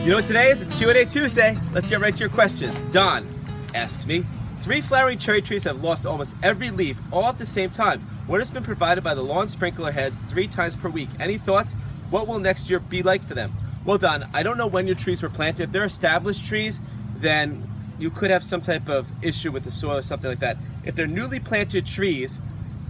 You know what today is? It's Q&A Tuesday. Let's get right to your questions. Don asks me, 3 flowering cherry trees have lost almost every leaf all at the same time. What has been provided by the lawn sprinkler heads 3 times per week? Any thoughts? What will next year be like for them? Well, Don, I don't know when your trees were planted. If they're established trees, then you could have some type of issue with the soil or something like that. If they're newly planted trees,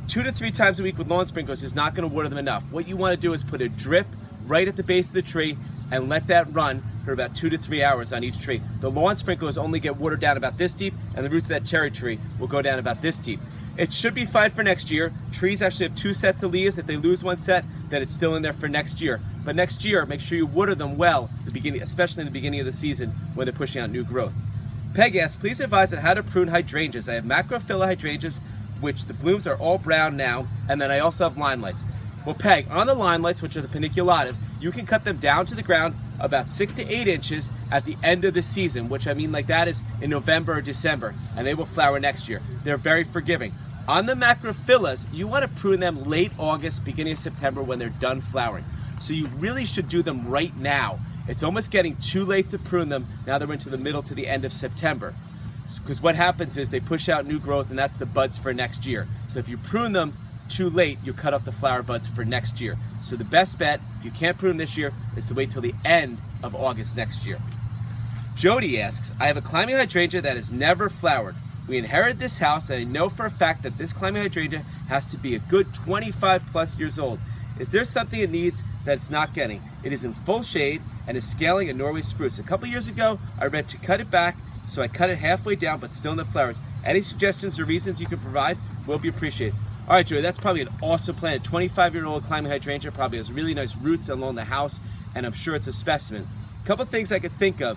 2 to 3 times a week with lawn sprinklers is not going to water them enough. What you want to do is put a drip right at the base of the tree and let that run for about 2 to 3 hours on each tree. The lawn sprinklers only get watered down about this deep, and the roots of that cherry tree will go down about this deep. It should be fine for next year. Trees actually have 2 sets of leaves. If they lose one set, then it's still in there for next year. But next year, make sure you water them well, especially in the beginning of the season when they're pushing out new growth. Peg asks, please advise on how to prune hydrangeas. I have Macrophylla hydrangeas, which the blooms are all brown now, and then I also have Limelights. Well, Peg, on the Limelights, which are the Paniculatas, you can cut them down to the ground about 6 to 8 inches at the end of the season, which I mean like that is in November or December, and they will flower next year. They're very forgiving. On the Macrophyllas, you want to prune them late August, beginning of September when they're done flowering. So you really should do them right now. It's almost getting too late to prune them now they're into the middle to the end of September. Because what happens is they push out new growth, and that's the buds for next year. So if you prune them too late, you cut off the flower buds for next year. So the best bet, if you can't prune this year, is to wait till the end of August next year. Jody asks, I have a climbing hydrangea that has never flowered. We inherited this house, and I know for a fact that this climbing hydrangea has to be a good 25 plus years old. Is there something it needs that it's not getting? It is in full shade and is scaling a Norway spruce. A couple years ago, I read to cut it back, so I cut it halfway down but still in the flowers. Any suggestions or reasons you can provide will be appreciated. All right, Joey, that's probably an awesome plant. A 25-year-old climbing hydrangea probably has really nice roots along the house, and I'm sure it's a specimen. A couple things I could think of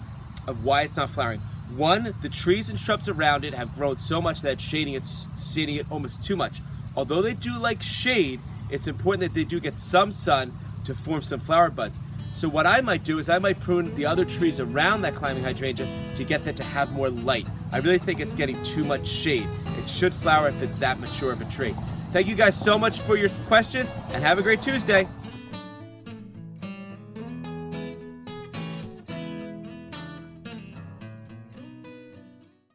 why it's not flowering. One, the trees and shrubs around it have grown so much that it's shading it almost too much. Although they do like shade, it's important that they do get some sun to form some flower buds. So what I might do is I might prune the other trees around that climbing hydrangea to get that to have more light. I really think it's getting too much shade. It should flower if it's that mature of a tree. Thank you guys so much for your questions, and have a great Tuesday.